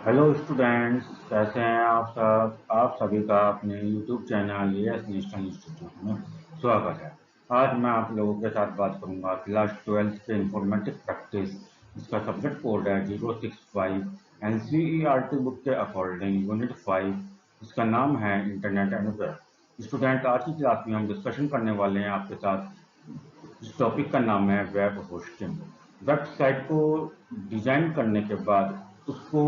Hello students, कैसे हैं आप सब। आप सभी का अपने YouTube channel as national institute में स्वागत है। आज मैं आप लोगों के साथ बात करूंगा क्लास 12 के इंफॉर्मेटिक प्रैक्टिस। इसका सब्जेक्ट कोड है 065 एनसीईआरटी बुक के अकॉर्डिंग यूनिट 5। इसका नाम है इंटरनेट एंड वेब। स्टूडेंट, आज की क्लास में हम डिस्कशन करने वाले हैं आपके साथ। इस टॉपिक का नाम है वेब होस्टिंग। वेबसाइट को डिजाइन करने के बाद उसको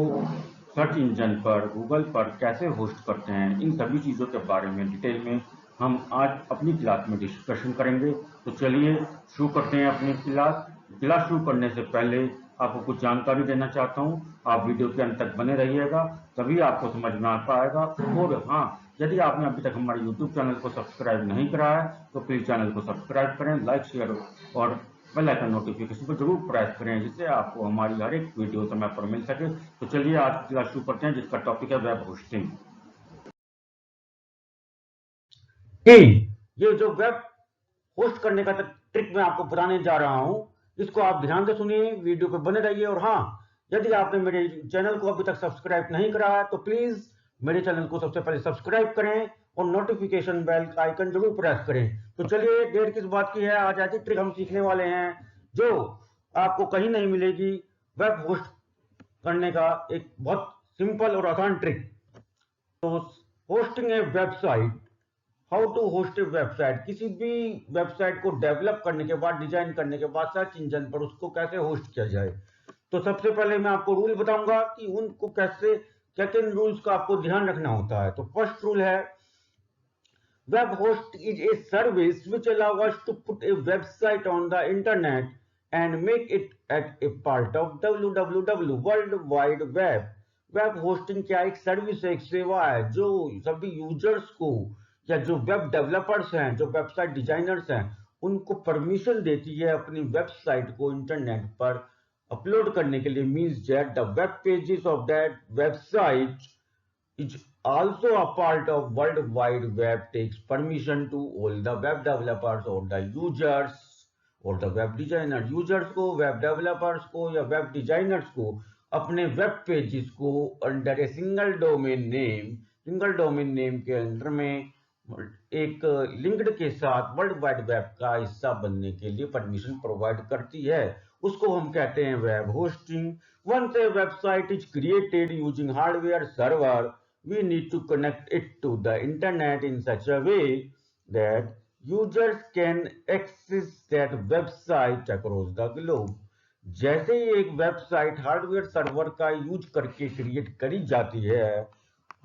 सर्च इंजन पर, गूगल पर कैसे होस्ट करते हैं, इन सभी चीज़ों के बारे में डिटेल में हम आज अपनी क्लास में डिस्कशन करेंगे। तो चलिए शुरू करते हैं अपनी क्लास। क्लास शुरू करने से पहले आपको कुछ जानकारी देना चाहता हूँ। आप वीडियो के अंत तक बने रहिएगा, तभी आपको समझ में आ पाएगा। और हाँ, यदि आपने अभी तक हमारे YouTube चैनल को सब्सक्राइब नहीं करा है तो प्लीज़ चैनल को सब्सक्राइब करें, लाइक शेयर और बेल आइकन नोटिफिकेशन को जरूर प्रेस करें, जिससे आपको हमारी हर एक वीडियो समय पर मिल सके। तो चलिए आज की क्लास शुरू करते हैं, जिसका टॉपिक है वेब होस्टिंग। ये जो वेब होस्ट करने का ट्रिक मैं आपको बताने जा रहा हूं, इसको आप ध्यान से सुनिए, वीडियो पे बने रहिए। और हाँ, यदि आपने मेरे चैनल को अभी तक सब्सक्राइब नहीं करा है तो प्लीज मेरे चैनल को सबसे पहले सब्सक्राइब करें और नोटिफिकेशन बेल का आइकन जरूर प्रेस करें। तो चलिए, देर किस बात की है, आज ऐसी ट्रिक हम सीखने वाले हैं जो आपको कहीं नहीं मिलेगी। वेब होस्ट करने का एक बहुत सिंपल और आसान ट्रिक। तो hosting a website, how to host a website. किसी भी वेबसाइट को डेवलप करने के बाद, डिजाइन करने के बाद सर्च इंजन पर उसको कैसे होस्ट किया जाए। तो सबसे पहले मैं आपको रूल बताऊंगा कि उनको कैसे, क्या किन रूल्स का आपको ध्यान रखना होता है। तो फर्स्ट रूल है, web host is a service which allows us to put a website on the internet and make it at a part of www world wide web. Web hosting क्या एक सर्विस है, एक सेवा है जो सभी users को या जो वेब डेवलपर्स हैं, जो वेबसाइट डिजाइनर्स हैं, उनको परमिशन देती है अपनी वेबसाइट को इंटरनेट पर अपलोड करने के लिए। Means that the web pages of that website is also a part of world wide web, takes permission to all the web developers or the users और द वेब डिजाइनर। यूजर्स को, web developers को या web designers को अपने web pages को under a single domain name के अंदर में एक लिंक्ड के साथ वर्ल्ड वाइड वेब का हिस्सा बनने के लिए परमिशन प्रोवाइड करती है। उसको हम कहते हैं web hosting. Once a website is created using hardware server, we need to connect it to the internet in such a way that users can access that website across the globe। जैसे ही एक website hardware server का use करके create करी जाती है,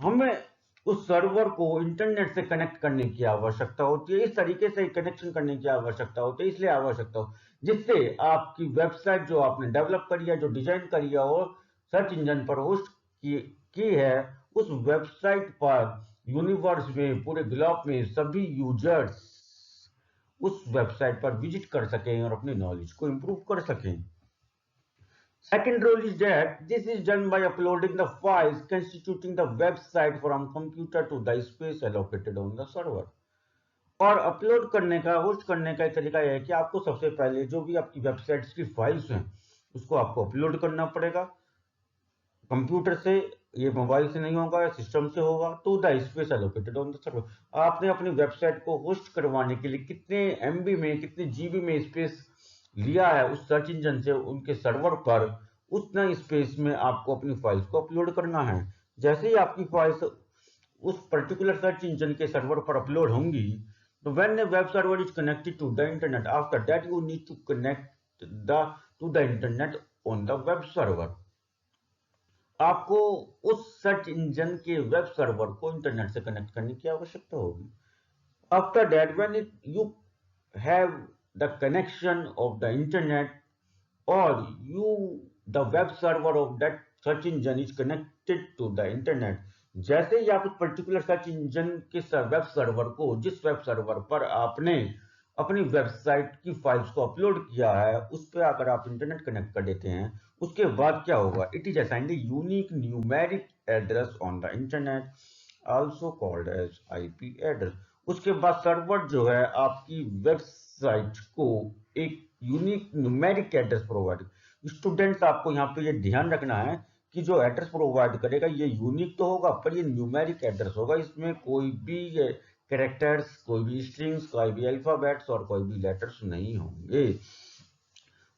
हमें उस server को इंटरनेट से कनेक्ट करने की आवश्यकता होती है। इस तरीके से कनेक्शन करने की आवश्यकता होती है, इसलिए आवश्यकता हो जिससे आपकी वेबसाइट जो आपने डेवलप करी है, जो डिजाइन करी है और सर्च इंजन पर होस्ट की है, उस वेबसाइट पर यूनिवर्स में, पूरे ग्लोब में सभी यूजर्स उस वेबसाइट पर विजिट कर सकें और अपनी नॉलेज को इंप्रूव कर सकें। Second rule is that this is done by uploading the files constituting the website from computer to the space allocated on the server। और अपलोड करने का, होस्ट करने का एक तरीका यह है कि आपको सबसे पहले जो भी आपकी वेबसाइट्स की फाइल्स हैं उसको आपको अपलोड करना पड़ेगा कंप्यूटर से। ये मोबाइल से नहीं होगा, सिस्टम से होगा। तो the space allocated on the server, आपने अपनी वेबसाइट को होस्ट करवाने के लिए कितने एमबी में, कितने जीबी में स्पेस लिया है उस सर्च इंजन से उनके सर्वर पर, उतना स्पेस में आपको अपनी फाइल्स को अपलोड करना है। जैसे ही आपकी फाइल्स उस पर्टिकुलर सर्च इंजन के सर्वर पर अपलोड होंगी, तो when a web server is connected to the internet, after that you need to connect to the internet on the web server. आपको उस सर्च इंजन के वेब सर्वर को internet से connect करने की आवश्यकता होगी। After that when you have the connection of the internet और the web server of that search engine is connected to the internet, जैसे ही आप उस पर्टिकुलर सर्च इंजन के वेब सर्वर को, जिस वेब सर्वर पर आपने अपनी वेबसाइट की फाइल्स को अपलोड किया है, उस पर अगर आप इंटरनेट कनेक्ट कर देते हैं, उसके बाद क्या होगा, it is assigned unique numeric address on the internet, also called as IP address. उसके बाद सर्वर जो है आपकी वेबसाइट को एक unique numeric address provide. Students, आपको यहाँ पे ये ध्यान रखना है कि जो एड्रेस प्रोवाइड करेगा ये यूनिक तो होगा, पर ये न्यूमेरिक एड्रेस होगा। इसमें कोई भी कैरेक्टर्स, कोई भी स्ट्रिंग्स, कोई भी अल्फाबेट्स और कोई भी लेटर्स नहीं होंगे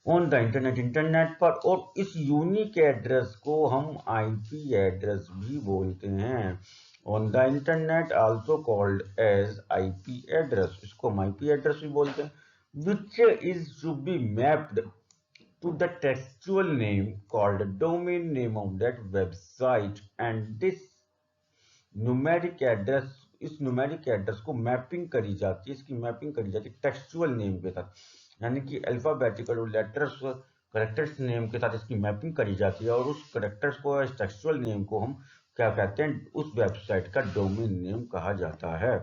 ऑन द इंटरनेट पर। और इस यूनिक एड्रेस को हम आईपी एड्रेस भी बोलते हैं। On the internet also called as IP address, इसको हम आईपी एड्रेस भी बोलते हैं। Which is to be mapped to the textual name called domain name of that website, and this numeric address, इस numeric address को mapping करी जाती है, इसकी मैपिंग करी जाती है टेक्सचुअल नेम के साथ, यानी कि अल्फाबेटिकल और लेटर्स करेक्टर्स नेम के साथ इसकी मैपिंग करी जाती है। और उस करेक्टर्स को, टेक्सचुअल नेम को हम क्या कहते हैं, उस वेबसाइट का डोमेन नेम कहा जाता है।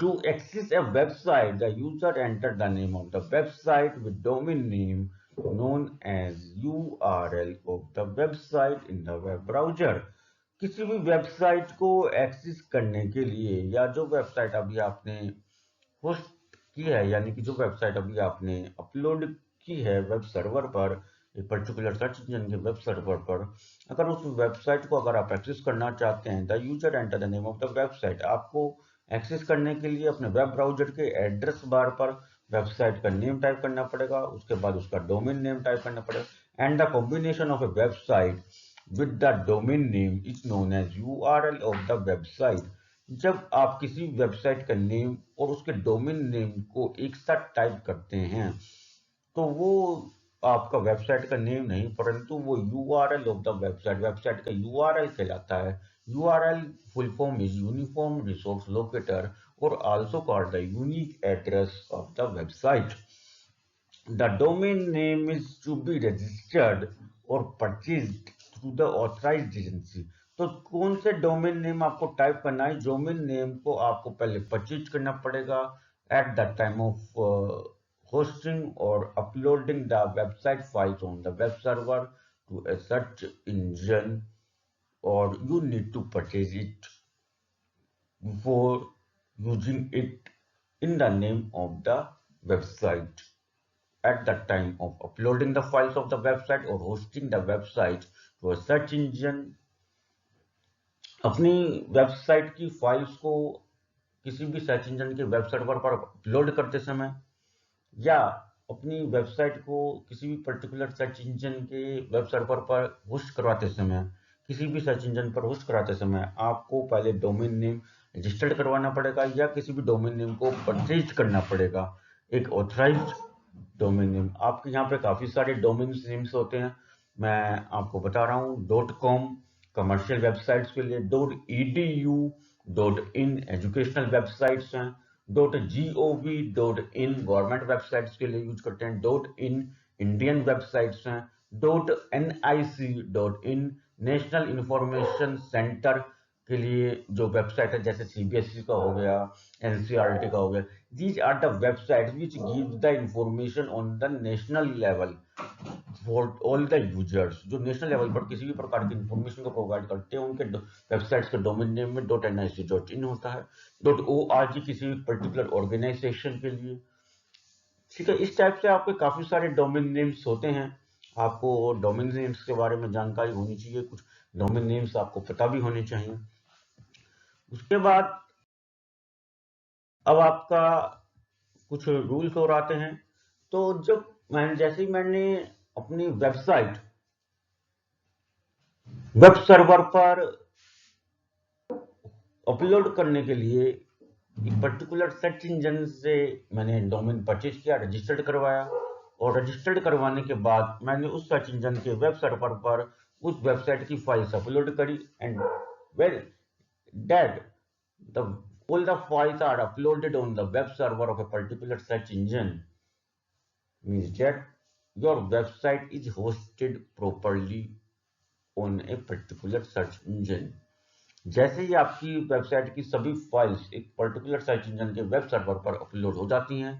To access a website, the user enter the name of the website with domain name known as URL of the website in the web browser। किसी भी वेबसाइट को एक्सेस करने के लिए, या जो वेबसाइट अभी आपने होस्ट की है, यानी कि जो वेबसाइट अभी आपने अपलोड की है वेब सर्वर पर, एक पर्टिकुलर सर्च इंजन के वेब सर्वर पर, अगर उस वेबसाइट को अगर आप एक्सेस करना चाहते हैं, the user enter the name of the website, आपको एक्सेस करने के लिए अपने वेब ब्राउजर के एड्रेस बार पर वेबसाइट का नेम टाइप करना पड़ेगा, उसके बाद उसका डोमेन नेम टाइप करना पड़ेगा। And the combination of a website with the domain name is known as URL of the website. जब आप किसी वेबसाइट का नेम और उसके डोमेन नेम को एक साथ टाइप करते हैं, तो वो आपका वेबसाइट का नेम नहीं, परंतु वो URL of the website, website का यूआरएल कहलाता है। URL full form is uniform resource locator और also called the unique address of the website. The domain name is to be registered और purchased through the authorised agency. तो कौन से domain name आपको type करना है? डोमेन नेम को आपको पहले परचेज करना पड़ेगा at the time of hosting or uploading the website files on the web server to a search engine, or you need to purchase it before using it in the name of the website at the time of uploading the files of the website or hosting the website to a search engine। अपनी website की files को किसी भी search engine के web server पर upload करते समय, या अपनी वेबसाइट को किसी भी पर्टिकुलर सर्च इंजन के वेब सर्वर पर होस्ट करवाते समय, किसी भी सर्च इंजन पर होस्ट कराते समय आपको पहले डोमेन नेम रजिस्टर्ड करवाना पड़ेगा, या किसी भी डोमेन नेम को परचेज करना पड़ेगा, एक ऑथराइज्ड डोमेन नेम। आपके यहाँ पे काफी सारे डोमेन नेम्स होते हैं, मैं आपको बता रहा हूँ। .com कमर्शियल वेबसाइट्स के लिए, .edu, .in एजुकेशनल वेबसाइट्स हैं, .gov.in गवर्नमेंट वेबसाइट्स के लिए यूज करते हैं, .in इंडियन वेबसाइट्स हैं, .nic.in नेशनल इंफॉर्मेशन सेंटर के लिए जो वेबसाइट है, जैसे सीबीएसई का हो गया, एनसीईआरटी का हो गया। These are the website which give the information on the national level for all the users, जो नेशनल लेवल पर किसी भी प्रकार की इंफॉर्मेशन को प्रोवाइड करते हैं। उनके वेबसाइट्स के डोमेन नेम में .nic.in होता है, .org किसी भी पर्टिकुलर ऑर्गेनाइजेशन के लिए। ठीक है, इस टाइप से आपके काफी सारे डोमेन नेम्स होते हैं। आपको डोमेन नेम्स के बारे में जानकारी होनी चाहिए, कुछ डोमेन नेम्स आपको पता भी होने चाहिए। उसके बाद अब आपका कुछ रूल्स और आते हैं। तो जब जैसे ही मैंने अपनी वेबसाइट वेब सर्वर पर अपलोड करने के लिए एक पर्टिकुलर सर्च इंजन से मैंने डोमेन परचेज किया, रजिस्टर्ड करवाया, और रजिस्टर्ड करवाने के बाद मैंने उस सर्च इंजन के वेब सर्वर पर उस वेबसाइट की फाइल्स अपलोड करी, and well that the all the files are uploaded on the web server of a particular search engine, means that your website is hosted properly on a particular search engine। जैसे ही आपकी website की सभी files एक particular search engine के web server पर upload हो जाती हैं,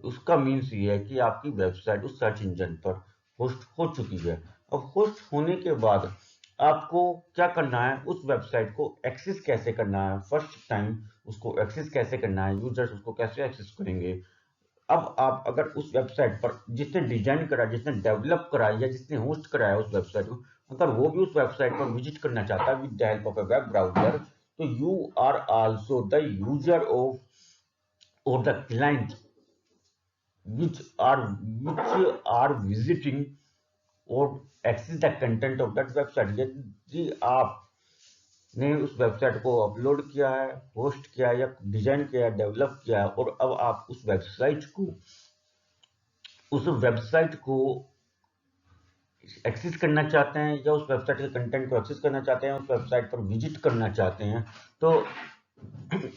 उसका मीन्स ये है कि आपकी वेबसाइट उस सर्च इंजन पर होस्ट हो चुकी है। अब होस्ट होने के बाद आपको क्या करना है, उस वेबसाइट को एक्सेस कैसे करना है, फर्स्ट टाइम उसको एक्सेस कैसे करना है, यूजर्स उसको कैसे एक्सेस करेंगे। अब आप अगर उस वेबसाइट पर जिसने डिजाइन करा, जिसने डेवलप करा, या जिसने होस्ट कराया उस वेबसाइट को, अगर वो भी उस वेबसाइट पर विजिट करना चाहता है with the help of a web browser, तो you are also the user of और the client which are visiting or access the content of that website। यदि आपने उस वेबसाइट को अपलोड किया है, होस्ट किया है, या डिजाइन किया है, डेवलप किया है, और अब आप उस वेबसाइट को एक्सेस करना चाहते हैं, या उस वेबसाइट के कंटेंट को एक्सेस करना चाहते हैं, उस वेबसाइट पर विजिट करना चाहते हैं, तो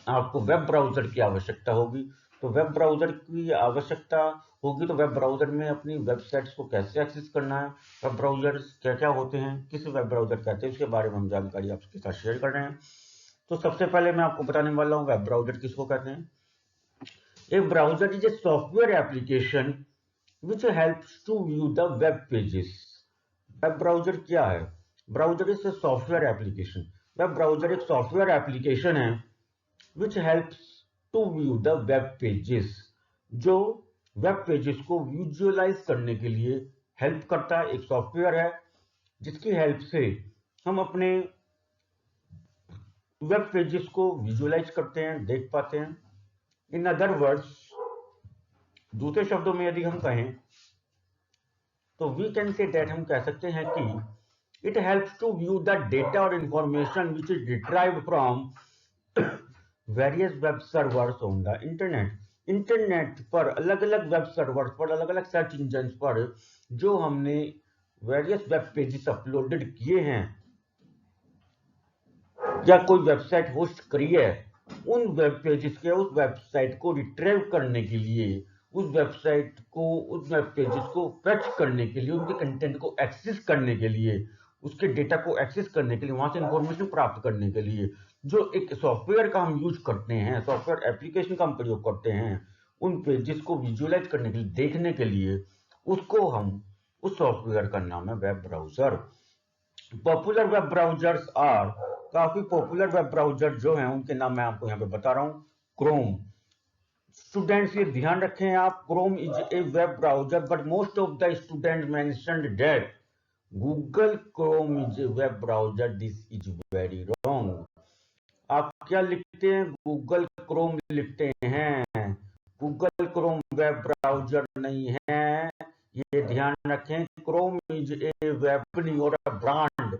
आपको वेब ब्राउजर की आवश्यकता होगी। तो वेब ब्राउजर की आवश्यकता होगी, तो वेब ब्राउजर में अपनी वेबसाइट्स को कैसे एक्सेस करना है, वेब ब्राउजर्स क्या क्या होते हैं, किस वेब ब्राउजर कहते हैं, उसके बारे में हम जानकारी आपके साथ शेयर कर रहे हैं। तो सबसे पहले मैं आपको बताने वाला हूँ वेब ब्राउजर किसको कहते हैं। एक browser is a software application which helps to view the web pages. Web browser क्या है? Browser is a software application. Web browser एक सॉफ्टवेयर एप्लीकेशन है which helps to view the web pages, जो web pages को visualize करने के लिए help करता है। एक सॉफ्टवेयर है जिसकी हेल्प से हम अपने वेब पेजेस को विजुअलाइज करते हैं, देख पाते हैं। इन अदर वर्ड्स, दूसरे शब्दों में यदि हम कहें तो वी कैन से दैट, हम कह सकते हैं कि it helps to view the data और information which is derived from various web servers on the internet पर अलग अलग वेब सर्वर्स पर, अलग अलग सर्च इंजन पर जो हमने वेरियस वेब पेजेस अपलोडेड किए हैं या कोई वेबसाइट होस्ट करी है, उन वेब पेजेस के उस वेबसाइट को रिट्रीव करने के लिए, उस वेब पेजेस को फेच करने के लिए, उनके कंटेंट को एक्सेस करने के लिए, उसके डेटा को एक्सेस करने के लिए, वहां से इंफॉर्मेशन प्राप्त करने के लिए जो एक सॉफ्टवेयर का हम यूज करते हैं, सॉफ्टवेयर एप्लीकेशन का हम प्रयोग करते हैं, उन पेजेस को विजुअलाइज करने के लिए, देखने के लिए, उसको हम, उस सॉफ्टवेयर का नाम है web browser. Popular web browsers are, काफी पॉपुलर वेब ब्राउजर जो हैं उनके नाम मैं आपको यहाँ पे बता रहा हूँ। क्रोम, स्टूडेंट्स ये ध्यान रखें आप, Chrome is a web browser but most of the student mentioned that Google Chrome is a web browser. This is very wrong. आप क्या लिखते हैं? गूगल क्रोम लिखते हैं। गूगल क्रोम वेब ब्राउजर नहीं है, ये ध्यान रखें। Chrome is a web company और a brand,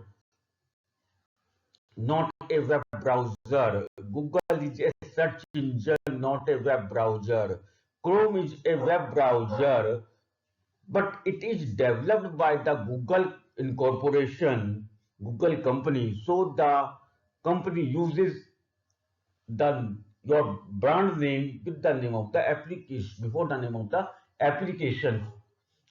not a web browser. Google is a search engine, not a web browser. Chrome is a web browser, but it is developed by the Google Incorporation, Google company. So the company uses your brand name with the name of the application, before the name of the application.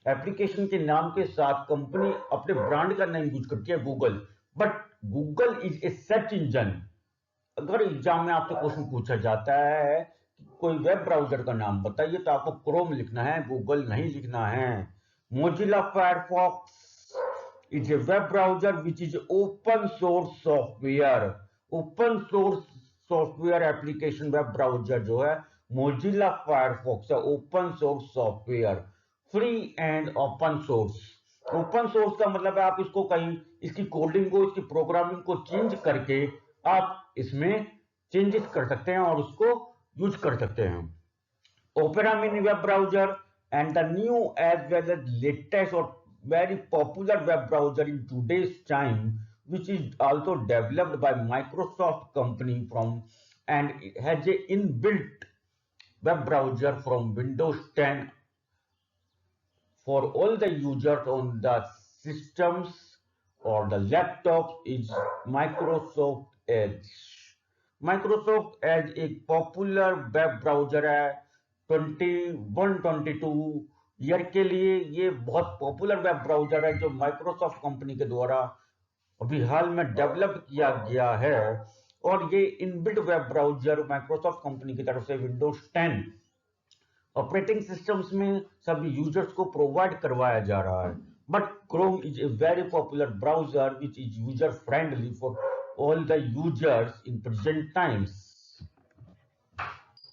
Application के नाम के साथ company अपने brand का नाम use करती है Google, but Google is a search engine. अगर एग्जाम में आपसे क्वेश्चन पूछा जाता है कि कोई वेब ब्राउजर का नाम बताइए, तो आपको क्रोम लिखना है, गूगल नहीं लिखना है। Mozilla Firefox is a web browser which is open source software. Open source software application web browser जो है मोजिला फायरफॉक्स है, open source software, free and open source. Open source का मतलब है आप इसको कहीं, इसकी कोडिंग को, इसकी प्रोग्रामिंग को चेंज करके आप इसमें चेंजेस कर सकते हैं और उसको यूज कर सकते हैं। Opera Mini web browser and the new Edge well as latest और very popular web browser in today's time, which is also developed by Microsoft company from, and it has a inbuilt web browser from Windows 10 for all the users on the systems or the laptops is Microsoft Edge. Microsoft Edge एक popular web browser है 21-22 year के लिए। ये बहुत popular web browser है जो Microsoft company के द्वारा अभी हाल में डेवलप किया गया है, और ये inbuilt web browser Microsoft company की तरफ से विंडोज 10 ऑपरेटिंग सिस्टम्स में सभी यूजर्स को प्रोवाइड करवाया जा रहा है। But Chrome is a very popular browser which is user friendly for all the users in present times.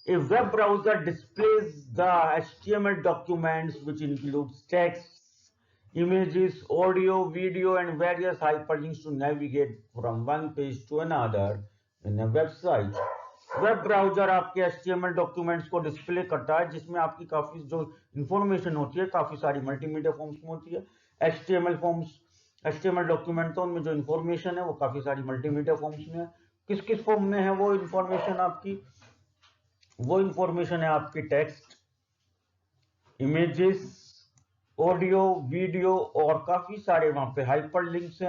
A web browser displays the HTML documents which includes text, images, audio, video, and various hyperlinks to navigate from one page to another in a website. Web browser आपके HTML documents को display करता है, जिसमें आपकी काफी जो information होती है काफी सारी मल्टीमीडिया फॉर्म्स में होती है। HTML डॉक्यूमेंट तो उनमें जो इंफॉर्मेशन है वो काफी सारी मल्टीमीडिया फॉर्म्स में है। किस किस फॉर्म में है वो इंफॉर्मेशन आपकी? वो इंफॉर्मेशन है आपकी टेक्स्ट, इमेजेस, ऑडियो, वीडियो और काफी सारे वहां पे हाइपर लिंक्स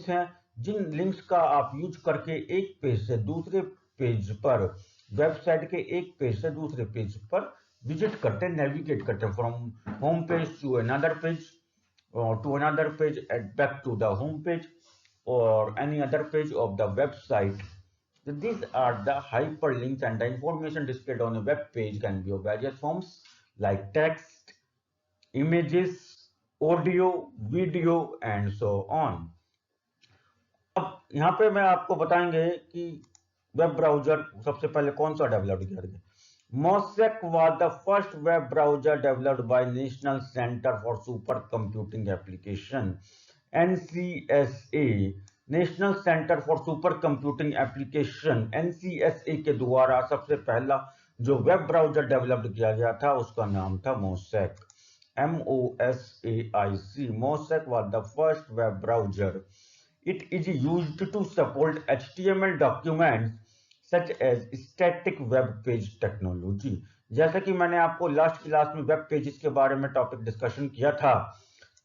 हैं जिन लिंक्स का आप यूज करके एक पेज से दूसरे पेज पर, वेबसाइट के एक पेज से दूसरे पेज पर विजिट करते, नेविगेट करते, from home page to another page, to another page and back to the home page or any other page of the website. So these are the hyperlinks, and the information displayed on a web page can be of various forms like text, images, audio, video and so on. अब यहाँ पे मैं आपको बताएंगे कि web browser सबसे पहले कौन सा डेवलप किया गया। Mosaic was the first web browser developed by National Center for Supercomputing Application, NCSA. National Center for Supercomputing Application, NCSA के द्वारा सबसे पहला जो वेब ब्राउजर डेवलप किया गया था उसका नाम था Mosaic, MOSAIC. Mosaic was the first web browser. It is used to support HTML documents such as static web page technology. जैसा कि मैंने आपको लास्ट क्लास में वेब पेजेस के बारे में टॉपिक डिस्कशन किया था,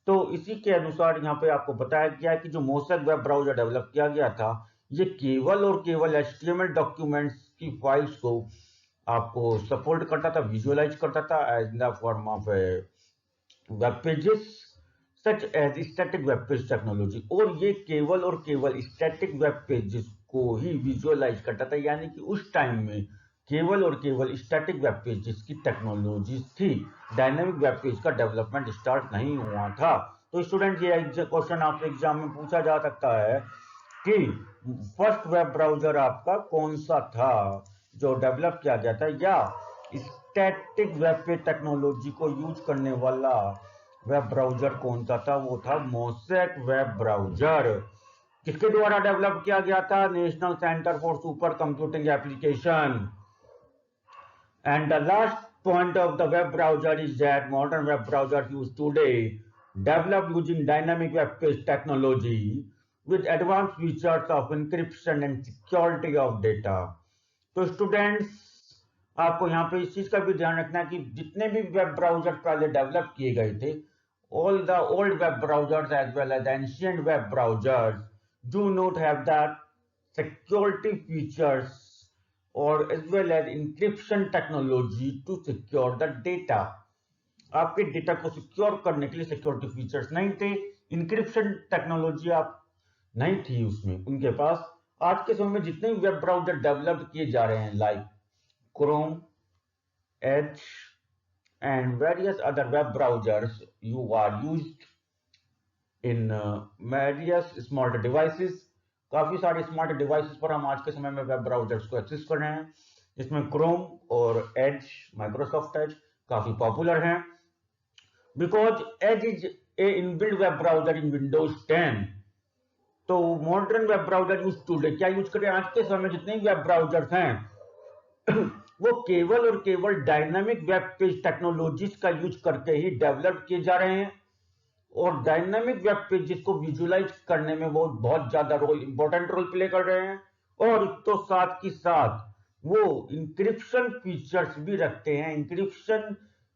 तो इसी के अनुसार यहाँ पे आपको बताया गया है कि जो मोसेक वेब ब्राउजर डेवलप किया गया था ये केवल और केवल HTML डॉक्यूमेंट्स की फाइल्स को आपको सपोर्ट करता था, विजुअलाइज करता था as the form of web pages such as static web page technology. और ये केवल और केवल स्टैटिक वेब पेजेस को ही विजुअलाइज करता था, यानी कि उस टाइम में केवल और केवल स्टैटिक वेब पेजेस की टेक्नोलॉजी थी, डायनामिक वेब पेज का डेवलपमेंट स्टार्ट नहीं हुआ था। तो स्टूडेंट ये क्वेश्चन आपसे एग्जाम में पूछा जा सकता है कि फर्स्ट वेब ब्राउजर आपका कौन सा था जो डेवलप किया गया था, या स्टैटिक वेब पेज टेक्नोलॉजी को यूज करने वाला वेब ब्राउजर कौन सा था? वो था मोसेक वेब ब्राउजर। किसके द्वारा डेवलप किया गया था? National centre for super computing application. And the last point of the web browser is that modern web browser used today develop using dynamic web page technology with advance features of encryption and security of data. तो students आपको यहाँ पे इस चीज का भी ध्यान रखना है कि जितने भी वेब ब्राउजर पहले डेवलप किए गए थे, all the old web browsers as well as ancient web browsers do not have that security features or as well as encryption technology to secure the data. आपके डेटा को secure करने के लिए security features नहीं थे, encryption technology आप नहीं थी उसमें उनके पास। आज के समय में जितने भी वेब ब्राउजर डेवलप किए जा रहे हैं like Chrome, Edge and various other web browsers you are used in various smart devices. काफी सारे स्मार्ट डिवाइसेस पर हम आज के समय में वेब ब्राउजर्स को एक्सेस कर रहे हैं, जिसमें क्रोम और एज, माइक्रोसॉफ्ट एज काफी पॉपुलर हैं, because Edge is a inbuilt web browser in Windows 10। तो modern web browser use today क्या यूज करें? आज के समय में जितने भी वेब ब्राउजर्स हैं वो केवल और केवल डायनामिक वेब पेज टेक्नोलॉजीज का यूज करके ही डेवलप किए जा रहे हैं, और डायनामिक वेब पेजेस को विजुअलाइज करने में वो बहुत ज्यादा इंपॉर्टेंट रोल प्ले कर रहे हैं, और तो साथ ही साथ वो इंक्रिप्शन फीचर्स भी रखते हैं। Encryption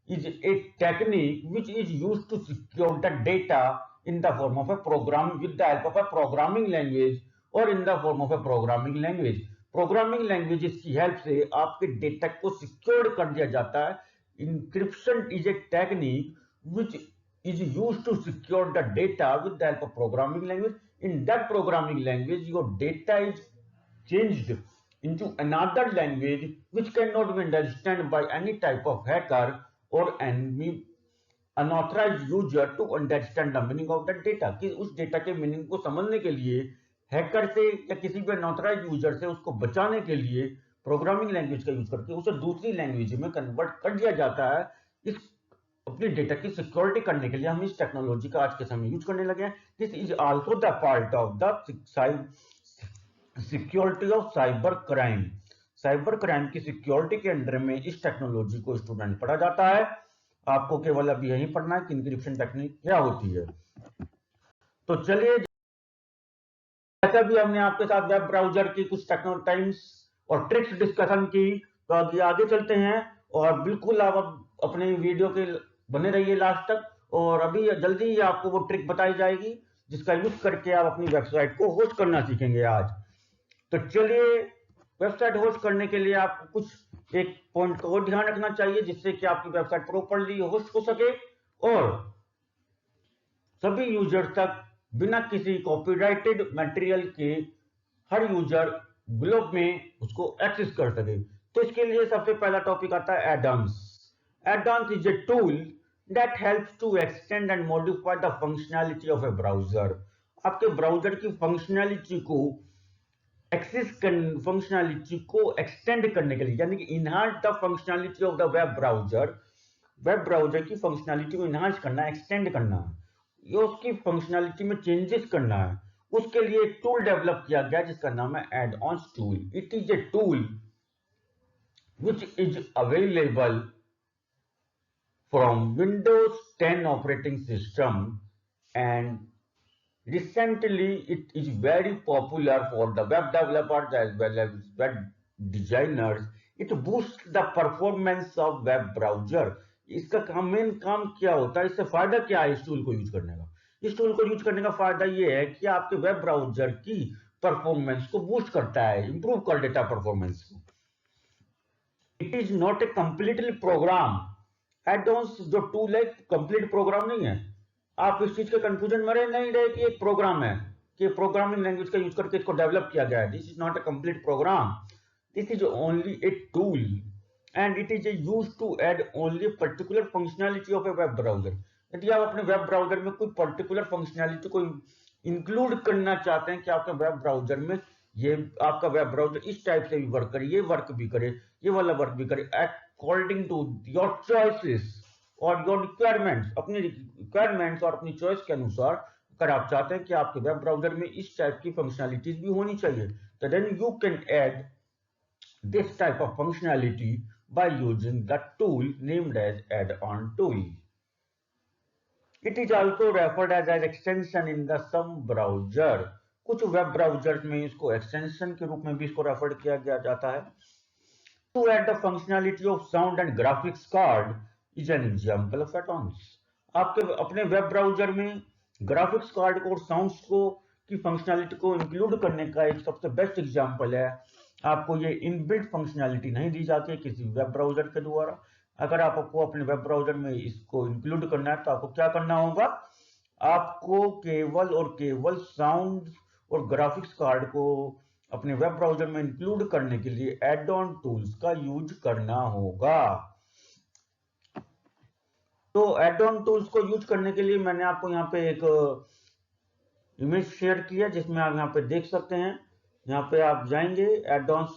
is a technique which is used to secure the data in the form of a program with the help of a programming language और in the form of a programming language. Programming languages की help से आपके data को secure कर दिया जाता है। Encryption is a technique which is used to secure the data with the help of programming language. In that programming language, your data is changed into another language which cannot be understood by any type of hacker or any unauthorized user to understand the meaning of that data. कि उस data के meaning को समझने के लिए hacker से या किसी भी अनऑथराइज्ड यूजर से उसको बचाने के लिए प्रोग्रामिंग लैंग्वेज का यूज करके उसे दूसरी लैंग्वेज में कन्वर्ट कर दिया जाता है। इस अपने डेटा की सिक्योरिटी करने के लिए हम इस टेक्नोलॉजी का आज के समय यूज करने लगे हैं। This is also the part of the security of cyber crime. Cyber crime की सिक्योरिटी के अंडर में इस टेक्नोलॉजी को स्टूडेंट पढ़ा जाता है। आपको केवल अभी यही पढ़ना है कि इंक्रिप्शन टेक्निक क्या होती है। तो चलिए, जैसा भी हमने आपके साथ वेब ब्राउजर की कुछ टाइम्स और ट्रिक्स डिस्कशन की, तो अभी आगे चलते हैं। और बिल्कुल आप अपने वीडियो के बने रहिए लास्ट तक, और अभी जल्दी ही आपको वो ट्रिक बताई जाएगी जिसका यूज करके आप अपनी वेबसाइट को होस्ट करना सीखेंगे आज। तो चलिए, वेबसाइट होस्ट करने के लिए आपको कुछ एक पॉइंट को ध्यान रखना चाहिए जिससे कि आपकी वेबसाइट प्रॉपर्ली होस्ट हो सके और सभी यूजर तक बिना किसी कॉपीराइटेड मटेरियल के हर यूजर ग्लोब में उसको एक्सेस कर सके। तो इसके लिए सबसे पहला टॉपिक आता है add-ons. Add-ons is a tool that helps to extend and modify the functionality of a browser. आपके ब्राउजर की फंक्शनैलिटी को फंक्शनैलिटी को एक्सटेंड करने के लिए, यानी कि enhance the functionality of the web browser. Web browser की फंक्शनैलिटी को इनहांस करना, एक्सटेंड करना, ये उसकी फंक्शनैलिटी में चेंजेस करना है, उसके लिए एक टूल डेवलप किया गया जिसका नाम है add-ons tool. It is a tool which is available from Windows 10 operating system, and recently it is very popular for the web developers as well as web designers. It boosts the performance of web browser. इसका main काम क्या होता है, इससे फायदा क्या है इस टूल को यूज करने का? इस टूल को यूज करने का फायदा ये है कि आपके वेब ब्राउजर की परफॉर्मेंस को बूस्ट करता है, इंप्रूव कर देता है परफॉर्मेंस को। It is not a completely program. Add-ons जो टूल है कंप्लीट प्रोग्राम नहीं है। आप इस चीज के कंफ्यूजन में नहीं रहे कि एक प्रोग्राम है, कि प्रोग्रामिंग लैंग्वेज का यूज करके इसको डेवलप किया गया है। This is not a complete program, this is only a tool and it is use to add only particular functionality of a web browser. यदि आप अपने वेब ब्राउजर में कोई पर्टिकुलर फंक्शनैलिटी को इंक्लूड करना चाहते हैं कि आपके वेब ब्राउजर में ये आपका वेब ब्राउजर इस टाइप से भी वर्क करे, ये वर्क भी करे, ये वाला वर्क भी करे, अकॉर्डिंग टू योर चॉइसेस और योर रिक्वायरमेंट्स, अपनी रिक्वायरमेंट्स और अपनी चॉइस के अनुसार अगर आप चाहते हैं कि आपके वेब ब्राउजर में इस टाइप की फंक्शनैलिटीज भी होनी चाहिए, तो then you can add this type of functionality by using the tool named as add-on tool. It is also referred as an extension in the some browser. कुछ web browser में इसको extension के रूप में भी इसको रेफर किया गया जाता है। To add the functionality of sound and graphics card is an example of add-ons. आपके अपने वेब ब्राउजर में ग्राफिक्स कार्ड को और साउंड्स को की फंक्शनैलिटी को इंक्लूड करने का एक सबसे बेस्ट एग्जांपल है। आपको ये इनबिल्ट फंक्शनैलिटी नहीं दी जाती है किसी वेब ब्राउजर के द्वारा। अगर आपको अपने वेब ब्राउजर में इसको इंक्लूड करना है तो आपको क्या करना होगा, आपको केवल और केवल साउंड और ग्राफिक्स कार्ड को अपने वेब ब्राउजर में इंक्लूड करने के लिए एड ऑन टूल्स का यूज करना होगा। तो एड ऑन टूल्स को यूज करने के लिए मैंने आपको यहाँ पे एक इमेज शेयर किया जिसमें आप यहाँ पे देख सकते हैं। यहाँ पे आप जाएंगे एड-ऑन्स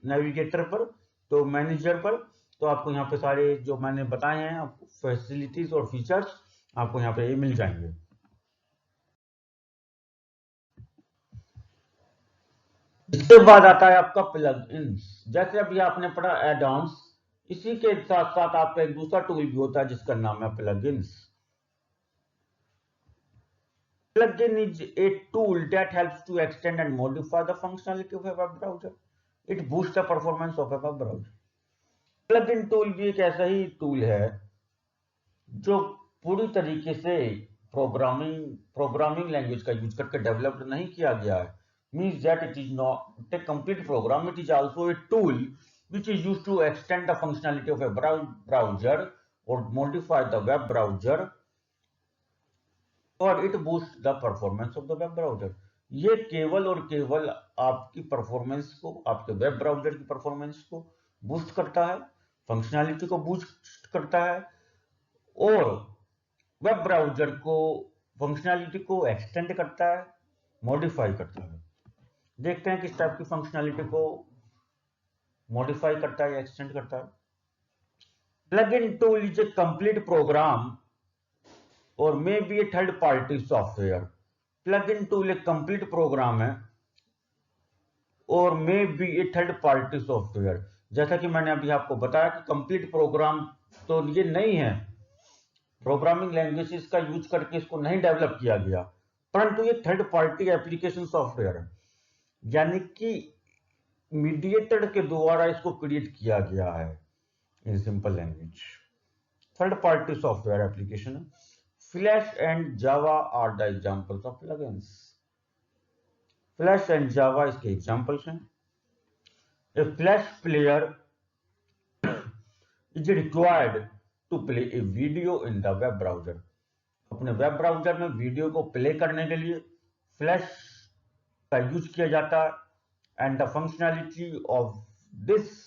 नेविगेटर पर, तो मैनेजर पर, तो आपको यहाँ पे सारे जो मैंने बताए हैं फैसिलिटीज और फीचर्स आपको यहाँ पे मिल जाएंगे। इसके बाद आता है आपका प्लगइन्स। जैसे अभी आपने पढ़ा एड-ऑन्स, इसी के साथ साथ आपका एक दूसरा टूल भी होता है जिसका नाम है plugins. Plugin is a tool that helps to extend and modify the functionality of a web browser. It boosts the performance of a web browser. Plugin tool भी एक ऐसा ही टूल है जो पूरी तरीके से प्रोग्रामिंग लैंग्वेज का यूज करके डेवलप्ड नहीं किया गया है। Means that it is not a complete program. It is also a tool which is used to extend the functionality of a browser or modify the web browser, और it boost the performance of the web browser. ये केवल और केवल आपकी performance को, आपके web browser की performance को बूस्ट करता है, फंक्शनैलिटी को बूस्ट करता है और वेब ब्राउजर को फंक्शनैलिटी को एक्सटेंड करता है, मॉडिफाई करता है। देखते हैं किस टाइप की फंक्शनैलिटी को मॉडिफाई करता है या एक्सटेंड करता है। Plugin tool is a complete program or may be a third party software. Plugin tool एक complete program है और may be A third party software. जैसा कि मैंने अभी आपको बताया कि कंप्लीट प्रोग्राम तो ये नहीं है, प्रोग्रामिंग लैंग्वेजेस का यूज करके इसको नहीं डेवलप किया गया, परंतु ये थर्ड पार्टी एप्लीकेशन सॉफ्टवेयर है, यानी कि मीडिएटर के द्वारा इसको क्रिएट किया गया है in simple language. Third party software application है। Flash and Java are the examples of plugins. Flash and Java इसके एग्जांपल्स हैं। A flash player is required to play a video in the web browser. अपने web browser में video को play करने के लिए flash का यूज किया जाता है and the functionality of this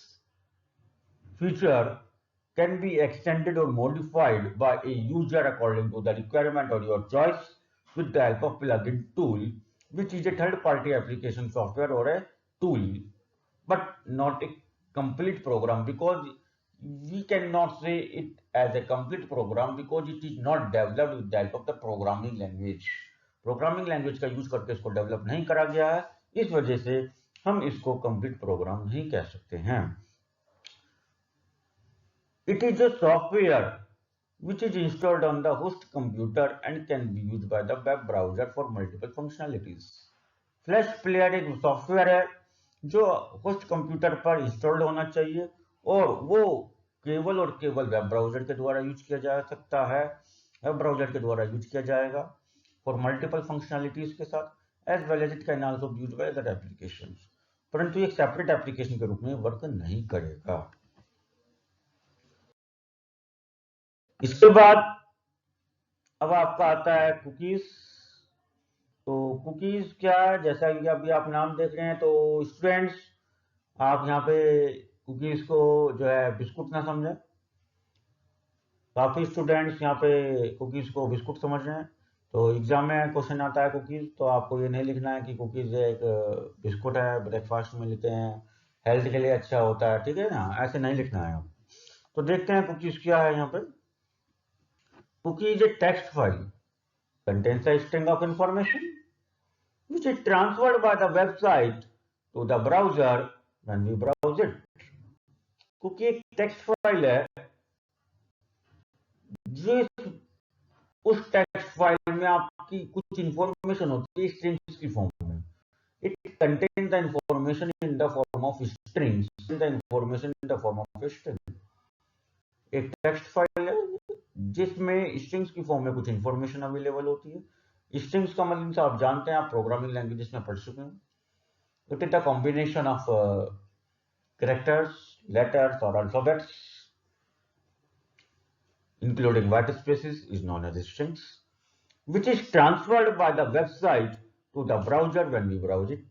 feature can be extended or modified by a user according to the requirement or your choice with the help of plugin tool, which is a third party application software or a tool, but not a complete program, because we cannot say it as a complete program because it is not developed with the help of the programming language. Programming language का use करके इसको develop नहीं करा गया है, इस वजह से हम इसको complete program नहीं कह सकते हैं। It is a software which is installed on the host computer and can be used by the web browser for multiple functionalities. Flash Player एक सॉफ्टवेयर है जो होस्ट कंप्यूटर पर इंस्टॉल्ड होना चाहिए और वो केवल और केवल वेब ब्राउजर के द्वारा यूज किया जा सकता है, वेब ब्राउजर के द्वारा यूज किया जाएगा फॉर मल्टीपल फंक्शनलिटीज के साथ, as well as it can also be used by other applications, परंतु एक सेपरेट एप्लीकेशन के रूप में वर्क नहीं करेगा। इसके बाद अब आपका आता है कुकीज। तो कुकीज क्या है, जैसा कि अभी आप नाम देख रहे हैं, तो स्टूडेंट्स आप यहाँ पे कुकीज को जो है बिस्कुट ना समझें। काफी स्टूडेंट्स यहाँ पे कुकीज को बिस्कुट समझ रहे हैं। तो एग्जाम में क्वेश्चन आता है कुकीज, तो आपको ये नहीं लिखना है कि कुकीज एक बिस्कुट है, ब्रेकफास्ट में लेते हैं, हेल्थ के लिए अच्छा होता है, ठीक है ना, ऐसे नहीं लिखना है। तो देखते हैं कुकीज क्या है यहाँ पे। Cookie is a text file, contains a string of information which is transferred by the website to the browser when we browse it. Cookie एक text file है जिस उस text file में आपकी कुछ information होती है strings की form में. It contains the information in the form of strings. The information in the form of string. एक text file है जिसमें स्ट्रिंग्स की फॉर्म में कुछ इंफॉर्मेशन अवेलेबल होती है। स्ट्रिंग्स का मतलब आप जानते हैं, आप प्रोग्रामिंग लैंग्वेजेस में पढ़ चुके हैं। It is the combination of characters, letters और alphabets including white spaces is known as strings which is transferred by the website to the browser when we browse it.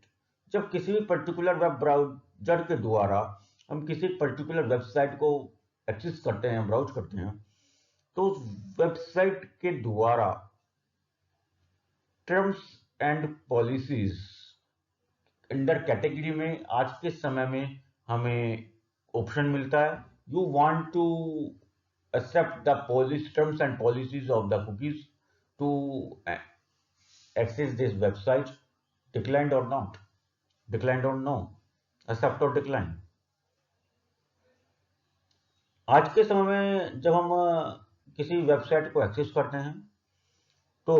जब किसी भी पर्टिकुलर वेब ब्राउजर के द्वारा हम किसी particular website को access करते हैं, ब्राउज करते हैं, तो वेबसाइट के द्वारा terms and policies under category में आज के समय में हमें ऑप्शन मिलता है। You want to accept the terms and policies of the cookies to access this website, declined और नॉट, डिक्लाइंड और नो, एक्सेप्ट और डिक्लाइन। आज के समय में जब हम किसी वेबसाइट को एक्सेस करते हैं तो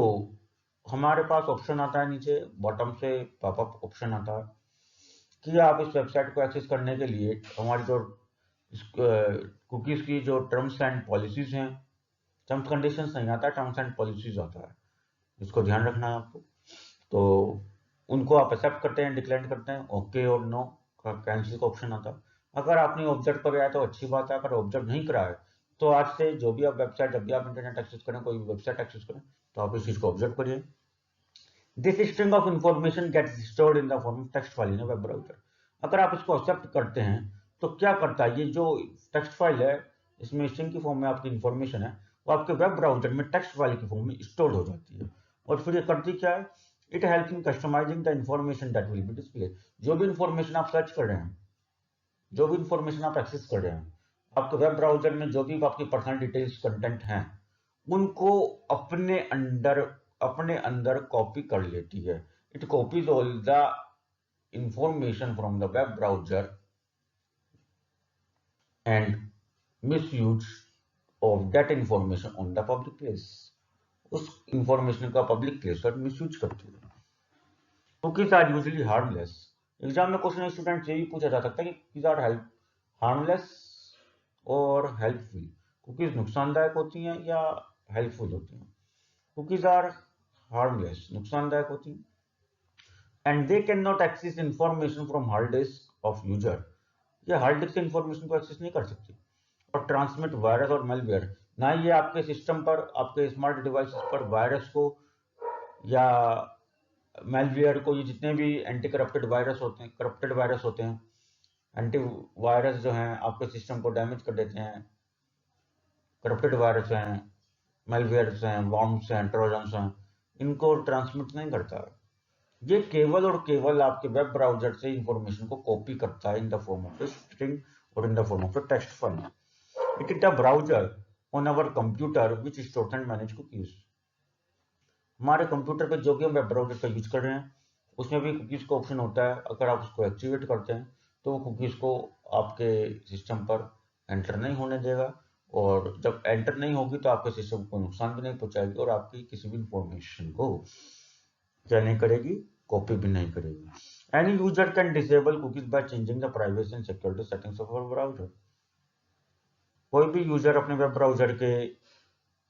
हमारे पास ऑप्शन आता है, नीचे बॉटम से पॉपअप ऑप्शन आता है कि आप इस वेबसाइट को एक्सेस करने के लिए हमारी जो कुकीज की जो टर्म्स एंड पॉलिसीज हैं, टर्म्स कंडीशंस नहीं आता, टर्म्स एंड पॉलिसीज आता है, इसको ध्यान रखना है आपको। तो उनको आप एक्सेप्ट करते हैं, डिक्लाइन करते हैं, ओके और नो का कैंसिल का ऑप्शन आता है। अगर आपने ऑब्जर्व कराया है तो अच्छी बात है, अगर ऑब्जर्व नहीं करा है तो आज से जो भी आप वेबसाइट, जब भी आप इंटरनेट एक्सेस करें, कोई भी वेबसाइट एक्सेस करें, तो आप इस चीज को ऑब्जर्व करिए। This string of information gets stored in the form of text file in web browser. अगर आप इसको एक्सेप्ट करते हैं तो क्या करता है, ये जो टेक्स्ट फाइल है इसमें स्ट्रिंग की फॉर्म में आपकी इंफॉर्मेशन है, वो आपके वेब ब्राउजर में टेक्स्ट फाइल की फॉर्म में स्टोर हो जाती है। और फिर ये करती क्या है, it help in customising the information that will be display. जो भी इंफॉर्मेशन आप सर्च कर रहे हैं, जो भी इंफॉर्मेशन आप एक्सेस कर रहे हैं, आपके वेब ब्राउजर में जो भी आपकी पर्सनल डिटेल्स कंटेंट हैं उनको अपने अंदर कॉपी कर लेती है। It copies all the information from the web browser and misuse of that information on the public place। उस इंफॉर्मेशन का पब्लिक प्लेस पर मिसयूज करती है। Cookies are usually harmless. Exam में क्वेश्चन स्टूडेंट से भी पूछा जा सकता है कि कुकीज आर हार्मलेस और हेल्पफुल। कुकीज नुकसानदायक होती हैं या हेल्पफुल होती हैं? कुकीज आर हार्मलेस, नुकसानदायक होती हैं। And they can not access information from hard disk of user. ये हार्ड डिस्क से इंफॉर्मेशन को एक्सेस नहीं कर सकती और ट्रांसमिट वायरस और मेलवेयर। ना ये आपके सिस्टम पर, आपके स्मार्ट डिवाइसेस पर वायरस को या मेलवेयर को, ये जितने भी एंटी करप्टेड वायरस होते हैं, एंटी वायरस जो हैं आपके सिस्टम को डैमेज कर देते हैं, करप्टेड वायरस हैं, मेलवेयर्स हैं, वॉर्म्स हैं, ट्रोजन्स हैं, इनको ट्रांसमिट नहीं करता है। ये केवल और केवल आपके वेब ब्राउजर से इंफॉर्मेशन को कॉपी करता है in the form of string और in the form of text file. It is the browser on our computer which stores and manage cookies. हमारे कंप्यूटर पे जो भी हम वेब ब्राउजर का यूज कर रहे हैं उसमें भी कुकीज का ऑप्शन होता है। अगर आप उसको एक्टिवेट करते हैं तो वो कुकीज को आपके सिस्टम पर एंटर नहीं होने देगा, और जब एंटर नहीं होगी तो आपके सिस्टम को नुकसान भी नहीं पहुंचाएगी और आपकी किसी भी इंफॉर्मेशन को क्या नहीं करेगी, कॉपी भी नहीं करेगी। Any user can disable cookies by changing the privacy and security settings of our browser. कोई भी यूजर अपने वेब ब्राउजर के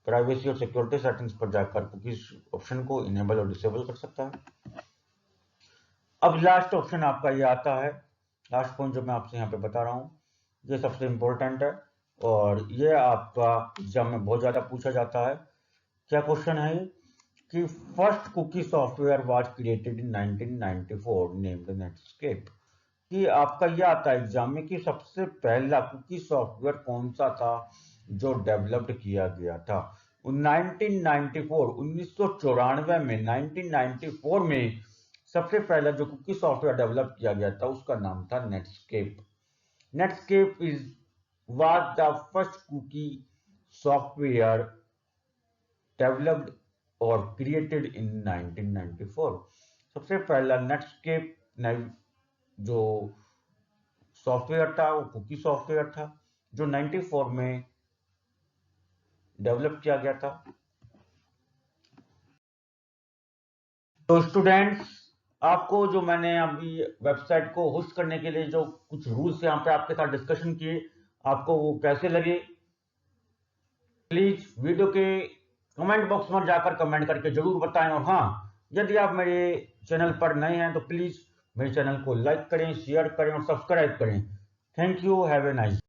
प्राइवेसी और सिक्योरिटी सेटिंग्स पर जाकर कुकीज ऑप्शन को इनेबल और डिसेबल कर सकता है। अब लास्ट ऑप्शन आपका ये आता है, लास्ट पॉइंट जो मैं आपसे यहाँ पे बता रहा हूँ, ये सबसे इंपॉर्टेंट है और ये आपका एग्जाम में बहुत ज्यादा पूछा जाता है। क्या क्वेश्चन है कि first cookie software was created in 1994 named Netscape. कि आपका यह आता है एग्जाम में कि सबसे पहला कुकी सॉफ्टवेयर कौन सा था जो डेवलप्ड किया गया था। 1994 में 1994 में सबसे पहला जो कुकी सॉफ्टवेयर डेवलप किया गया था उसका नाम था Netscape. Netscape was the first cookie software developed और क्रिएटेड इन 1994। सबसे पहला नेटस्केप जो सॉफ्टवेयर था वो कुकी सॉफ्टवेयर था जो 94 में डेवलप किया गया था। तो स्टूडेंट्स, आपको जो मैंने अभी वेबसाइट को होस्ट करने के लिए जो कुछ रूल्स यहाँ पे आपके साथ डिस्कशन किए, आपको वो कैसे लगे? प्लीज वीडियो के कमेंट बॉक्स में जाकर कमेंट करके जरूर बताएं। और हाँ, यदि आप मेरे चैनल पर नए हैं तो प्लीज मेरे चैनल को लाइक करें, शेयर करें और सब्सक्राइब करें। Thank you, have a nice.